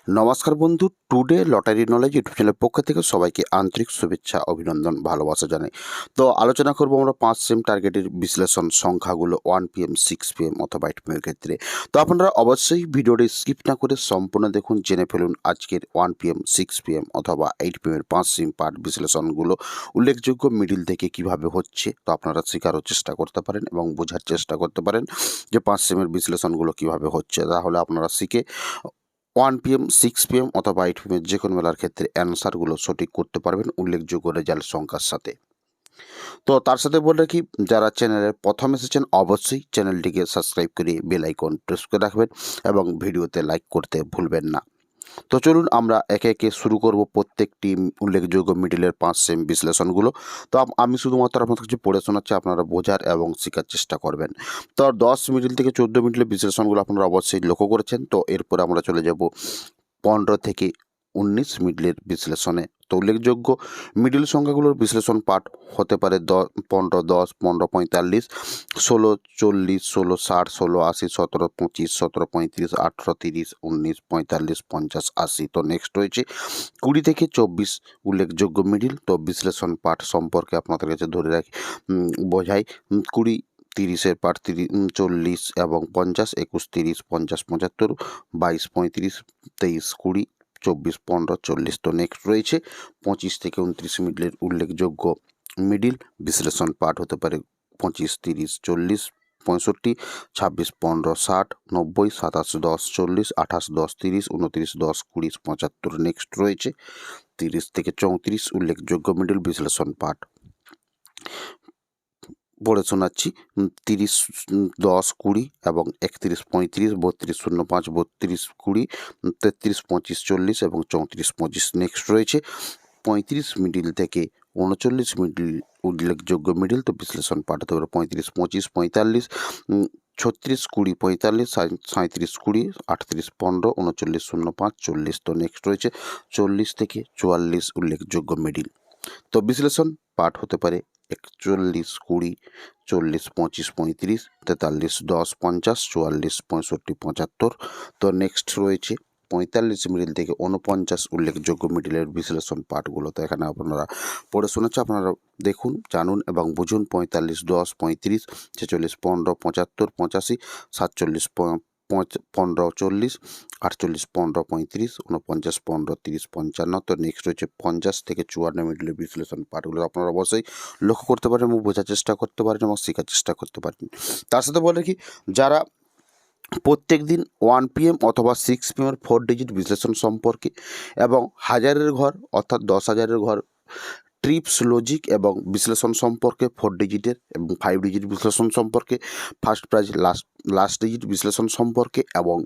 নমস্কার বন্ধু, today lottery knowledge YouTube চ্যানেলের পক্ষ থেকে সবাইকে আন্তরিক শুভেচ্ছা, অভিনন্দন, ভালোবাসা জানাই। তো আলোচনা করব আমরা 5 সেম টার্গেটের বিশ্লেষণ সংখ্যাগুলো 1 PM 6 PM অথবা 8 PM এর ক্ষেত্রে। তো আপনারা অবশ্যই ভিডিওটি স্কিপ না করে সম্পূর্ণ দেখুন, জেনে ফেলুন আজকের 1 PM 6 PM অথবা 8 PM এর 5 সেম পার্ট বিশ্লেষণগুলো উল্লেখযোগ্য মিডিল থেকে কিভাবে হচ্ছে। তো আপনারা শেখারও চেষ্টা করতে পারেন এবং বোঝার চেষ্টা করতে পারেন যে 5 সেমের বিশ্লেষণগুলো কিভাবে হচ্ছে। তাহলে আপনারা শিখে 1 PM 6 PM অথবা 8 PM এর যে কোনো বেলার ক্ষেত্রে অ্যান্সারগুলো সঠিক করতে পারবেন উল্লেখযোগ্য রেজাল্ট সংখ্যার সাথে। তো তার সাথে বলে রাখি, যারা চ্যানেলের প্রথম এসেছেন অবশ্যই চ্যানেলটিকে সাবস্ক্রাইব করে বেল আইকন প্রেস করে রাখবেন এবং ভিডিওতে লাইক করতে ভুলবেন না। তো চলুন আমরা একে একে শুরু করব প্রত্যেকটি উল্লেখযোগ্য মিডিলের 5 সেম বিশ্লেষণগুলো। তো আমি শুধুমাত্র আপনাদের কিছু পড়ে শোনাচ্ছি, আপনারা বোঝার এবং শেখার চেষ্টা করবেন। তো 10 মিডিল থেকে 14 মিডিলের বিশ্লেষণগুলো আপনারা অবশ্যই লক্ষ্য করেছেন। তো এরপরে আমরা চলে যাব 15 থেকে 19 মিডলের বিশ্লেষণে। তো উল্লেখযোগ্য মিডল সংখ্যাগুলোর বিশ্লেষণ পাঠ হতে পারে 15, 10, 15, 45, 16, 40, 16, 60, 16, 80, 17, 25, 17, 35, 18, 30, 19, 45, 50, 80। তো নেক্সট রয়েছে 20 থেকে 24 উল্লেখযোগ্য মিডিল। তো বিশ্লেষণ পাঠ সম্পর্কে আপনাদের কাছে ধরে রাখি, বোঝাই। 20, 30-এর পাঠ 40 এবং 50, 21, 30, 50, 75, 22, 35, 23, 20, 24, 15, 40। তো নেক্সট রয়েছে 25 থেকে 29 মিডিলের উল্লেখযোগ্য মিডিল বিশ্লেষণ পাঠ হতে পারে 25, 30, 40, 65, 26, 15, 60, 90, 27, 10, 40, 28, 10, 30, 29, 10, 20, 75। নেক্সট রয়েছে 30 থেকে 34 উল্লেখযোগ্য মিডিল বিশ্লেষণ পাঠ পড়ে শোনাচ্ছি। 30, 10, 20 এবং 31, 35, 32, 05, 32, 20, 33, 25, 40 এবং 34, 25। নেক্সট রয়েছে 35 মিডিল থেকে 39 মিডিল উল্লেখযোগ্য মিডিল। তো বিশ্লেষণ পাঠ হতে পারে 35, 25, 45, 36, 20, 45, 37, 20, 38, 15, 39, 05, 40। তো নেক্সট রয়েছে 40 থেকে 44 উল্লেখযোগ্য মিডিল। তো বিশ্লেষণ পাঠ হতে পারে 41, 20, 40, 25, 35, 43, 10, 50, 44, 65, 75। তো নেক্সট রয়েছে 45 মিডিল থেকে 49 উল্লেখযোগ্য মিডিলের বিশ্লেষণ পাঠগুলো। তো এখানে আপনারা পড়ে শোনাচ্ছে, আপনারা দেখুন, জানুন এবং বুঝুন। 45, 10, 35, 46, 15, 75, 85, 47, 15, 40, 48, 15, 35, 49, 15, 30, 55। তো নেক্সট রয়েছে 50 থেকে 54 মিডিলের বিশ্লেষণ পাঠগুলো। আপনারা অবশ্যই লক্ষ্য করতে পারেন এবং বোঝার চেষ্টা করতে পারেন এবং শেখার চেষ্টা করতে পারেন। তার সাথে বলে কি, যারা প্রত্যেক দিন 1 PM অথবা 6 PM এর 4 ডিজিট বিশ্লেষণ সম্পর্কে এবং হাজারের ঘর অর্থাৎ 10,000-এর ঘর ট্রিপস, লজিক এবং বিশ্লেষণ সম্পর্কে 4 ডিজিটের এবং 5 ডিজিট বিশ্লেষণ সম্পর্কে, ফার্স্ট প্রাইজ, লাস্ট ডিজিট বিশ্লেষণ সম্পর্কে এবং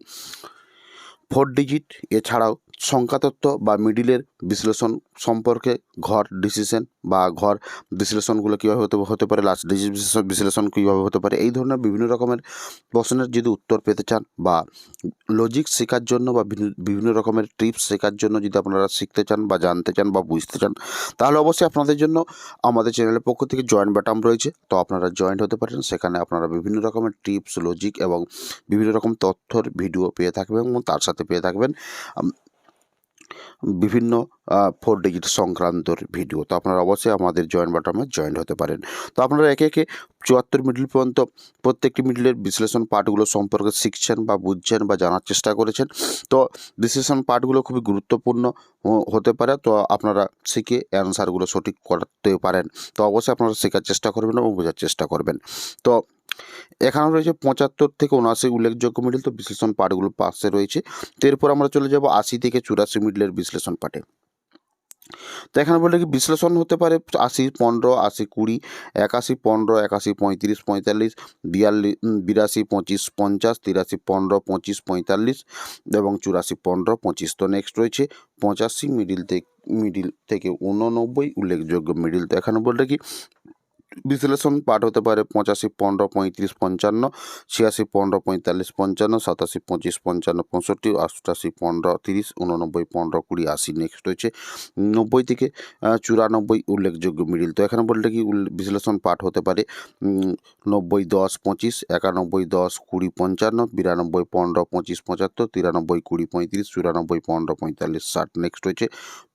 4 ডিজিট এছাড়াও সংখ্যাতত্ত্ব বা মিডিলের বিশ্লেষণ সম্পর্কে, ঘর ডিসিশন বা ঘর বিশ্লেষণগুলো কীভাবে হতে পারে, লাস্ট ডিজিট বিশ্লেষণ কীভাবে হতে পারে, এই ধরনের বিভিন্ন রকমের প্রশ্নের যদি উত্তর পেতে চান বা লজিক শেখার জন্য বা বিভিন্ন রকমের ট্রিপস শেখার জন্য যদি আপনারা শিখতে চান বা জানতে চান বা বুঝতে চান, তাহলে অবশ্যই আপনাদের জন্য আমাদের চ্যানেলের পক্ষ থেকে জয়েন বাটন রয়েছে। তো আপনারা জয়েন্ট হতে পারেন, সেখানে আপনারা বিভিন্ন রকমের টিপস, লজিক এবং বিভিন্ন রকম তথ্যর ভিডিও পেয়ে থাকবেন এবং তার সাথে পেয়ে থাকবেন বিভিন্ন 4 ডিজিট সংক্রান্তর ভিডিও। তো আপনারা অবশ্যই আমাদের জয়েন বাটনে জয়েন হতে পারেন। তো আপনারা একে একে 74 মিডিল পর্যন্ত প্রত্যেকটি মিডিলের বিশ্লেষণ পাঠগুলো সম্পর্কে শিখছেন বা বুঝছেন বা জানার চেষ্টা করেছেন। তো বিশ্লেষণ পাঠগুলো খুবই গুরুত্বপূর্ণ হতে পারে। তো আপনারা শিখে অ্যান্সারগুলো সঠিক করতে পারেন। তো অবশ্যই আপনারা শেখার চেষ্টা করবেন এবং বোঝার চেষ্টা করবেন। তো এখানে রয়েছে 75 থেকে 79 উল্লেখযোগ্য মিডিল। তো বিশ্লেষণ পাঠগুলো পাশে রয়েছে। তো এরপর আমরা চলে যাব 80 থেকে 84 মিডিলের বিশ্লেষণ পাঠে। তো এখানে বলে কি, বিশ্লেষণ হতে পারে 80, 15, 80, 20, 81, 15, 81, 35, 45, 42, 82, 25, 50, 83, 15, 25, 45 এবং 84, 15, 25। তো নেক্সট রয়েছে 85 মিডিল থেকে 89 উল্লেখযোগ্য মিডিল। তো এখানে বলে কি, বিশ্লেষণ পাঠ হতে পারে 85 15 35 55, 86 15 45 55, 87 25 55 65, 88 15 30, 89 15 20 80। নেক্সট রয়েছে 90 থেকে 94 উল্লেখযোগ্য মিডিল। তো এখানে বলতে কি বিশ্লেষণ পাঠ হতে পারে 90 10 25, 91 10 20 55, 92 15 25 75, 93 20 35, 94 15 45 60। নেক্সট রয়েছে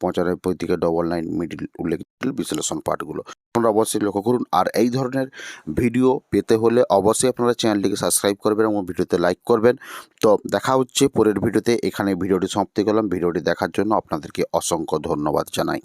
95 থেকে 99 মিডিল উল্লেখযোগ্য বিশ্লেষণ পাঠগুলো। আপনারা অবশ্যই লক্ষ্য করুন। আর এই ধরনের ভিডিও পেতে হলে অবশ্যই আপনারা চ্যানেলটিকে সাবস্ক্রাইব করবেন এবং ভিডিওতে লাইক করবেন। তো দেখা হচ্ছে পরের ভিডিওতে। এখানে ভিডিওটি সমাপ্তি করলাম। ভিডিওটি দেখার জন্য আপনাদেরকে অসংখ্য ধন্যবাদ জানাই।